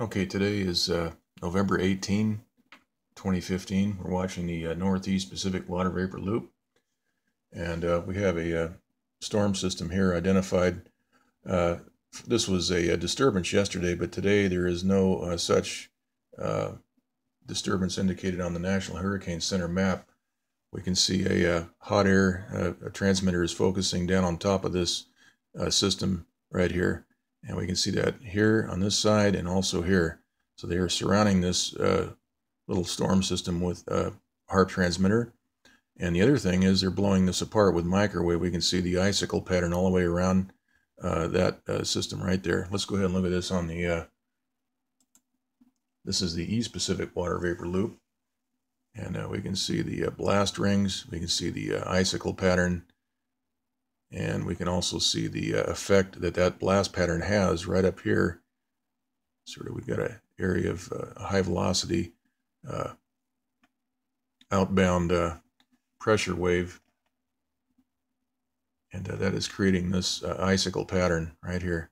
Okay, today is November 18, 2015. We're watching the Northeast Pacific Water Vapor Loop, and we have a storm system here identified. Uh, this was a disturbance yesterday, but today there is no such uh, disturbance indicated on the National Hurricane Center map. We can see a hot air a transmitter is focusing down on top of this system right here, and we can see that here on this side and also here. So they are surrounding this little storm system with a HARP transmitter. And the other thing is they're blowing this apart with microwave. We can see the icicle pattern all the way around that system right there. Let's go ahead and look at this on the, this is the East Pacific Water Vapor Loop. And we can see the blast rings. We can see the icicle pattern. And we can also see the effect that that blast pattern has right up here. Sort of, we've got an area of high velocity outbound pressure wave, and that is creating this icicle pattern right here.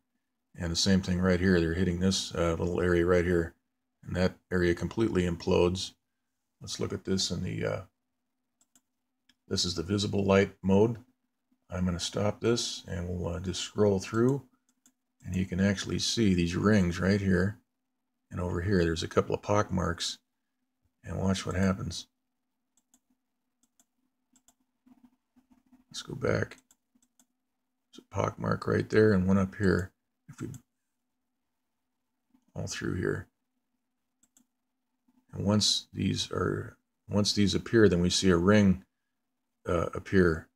And the same thing right here, they're hitting this little area right here, and that area completely implodes. Let's look at this in the, this is the visible light mode. I'm going to stop this and we'll just scroll through, and you can actually see these rings right here, and over here there's a couple of pock marks, and watch what happens. Let's go back. There's a pock mark right there and one up here. If we all through here, and once these appear, then we see a ring appear,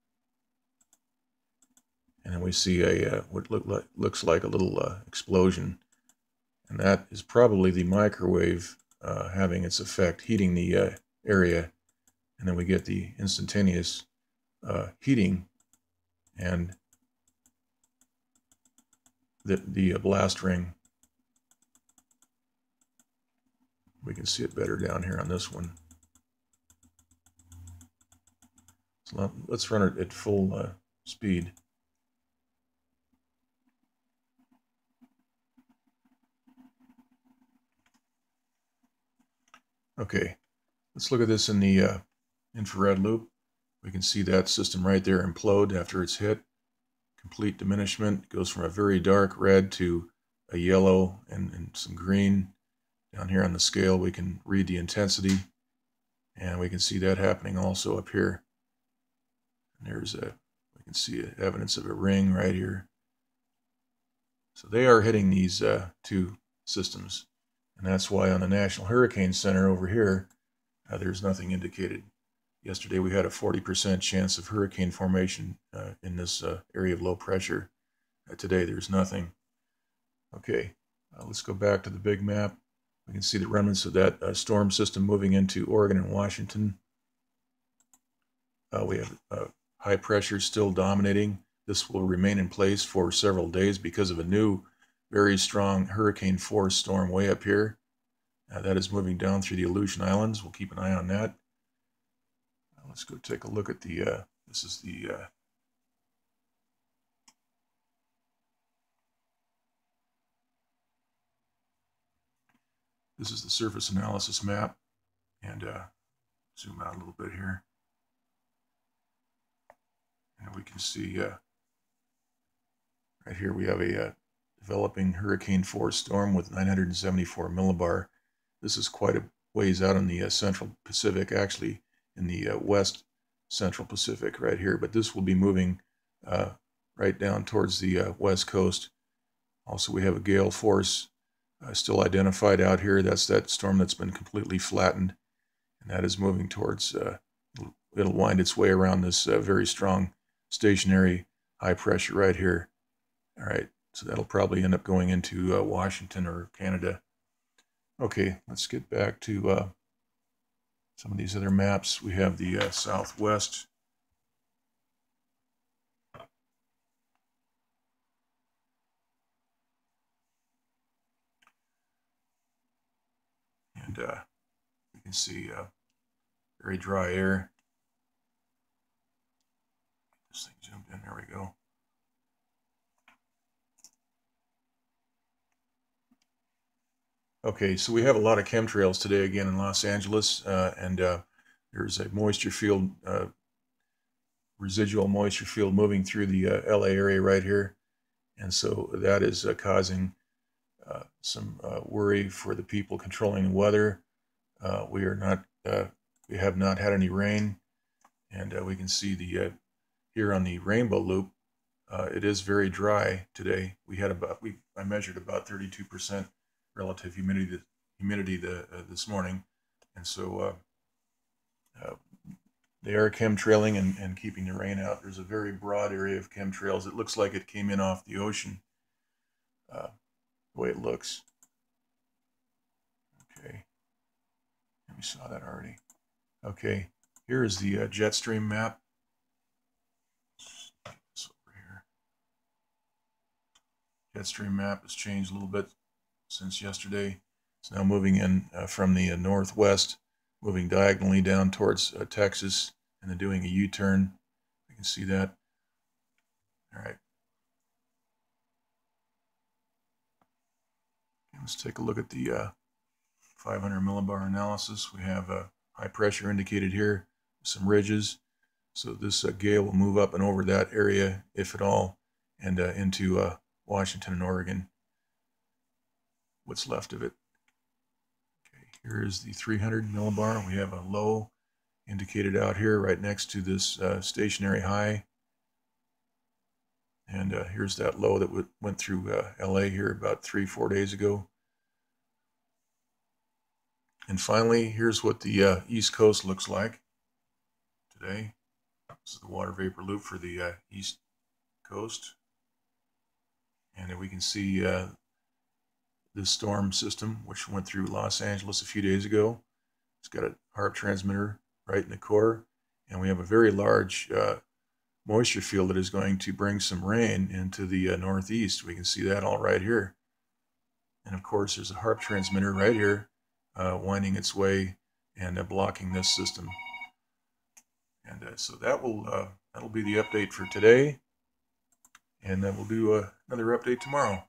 and then we see a what looks like a little explosion, and that is probably the microwave having its effect, heating the area, and then we get the instantaneous heating and the blast ring. We can see it better down here on this one. So let's run it at full speed. Okay, let's look at this in the infrared loop. We can see that system right there implode after it's hit. Complete diminishment. It goes from a very dark red to a yellow and some green. Down here on the scale we can read the intensity, and we can see that happening also up here. And there's we can see evidence of a ring right here. So they are hitting these two systems, and that's why on the National Hurricane Center over here there's nothing indicated. Yesterday we had a 40% chance of hurricane formation in this area of low pressure. Today there's nothing. Okay, let's go back to the big map. We can see the remnants of that storm system moving into Oregon and Washington. We have high pressure still dominating. This will remain in place for several days because of a new, very strong hurricane force storm way up here. That is moving down through the Aleutian Islands. We'll keep an eye on that. Let's go take a look at the, this is the this is the surface analysis map, and zoom out a little bit here, and we can see right here we have a developing hurricane force storm with 974 millibar. This is quite a ways out in the central Pacific, actually in the west central Pacific right here, but this will be moving right down towards the west coast. Also, we have a gale force still identified out here. That's that storm that's been completely flattened, and that is moving towards, it'll wind its way around this very strong stationary high pressure right here. All right, so that'll probably end up going into Washington or Canada. Okay, let's get back to some of these other maps. We have the southwest. And we can see very dry air. This thing zoomed in, there we go. Okay, so we have a lot of chemtrails today again in Los Angeles, and there's a moisture field, residual moisture field moving through the LA area right here, and so that is causing some worry for the people controlling the weather. We are not, we have not had any rain, and we can see the here on the rainbow loop. It is very dry today. I measured about 32% relative humidity this morning, and so they are chemtrailing and keeping the rain out. There's a very broad area of chemtrails. It looks like it came in off the ocean, the way it looks. Okay, we saw that already. Okay, here is the jet stream map. This over here. Jet stream map has changed a little bit since yesterday. It's now moving in from the northwest, moving diagonally down towards Texas, and then doing a U-turn. You can see that. All right. Let's take a look at the 500 millibar analysis. We have high pressure indicated here, some ridges. So this gale will move up and over that area, if at all, and into Washington and Oregon. What's left of it. Okay, here is the 300 millibar. We have a low indicated out here right next to this stationary high. And here's that low that went through LA here about 3-4 days ago. And finally, here's what the East Coast looks like today. This is the water vapor loop for the East Coast. And then we can see this storm system, which went through Los Angeles a few days ago. It's got a HARP transmitter right in the core. And we have a very large moisture field that is going to bring some rain into the northeast. We can see that all right here. And of course, there's a HARP transmitter right here, winding its way and blocking this system. And so that'll be the update for today. And we'll do another update tomorrow.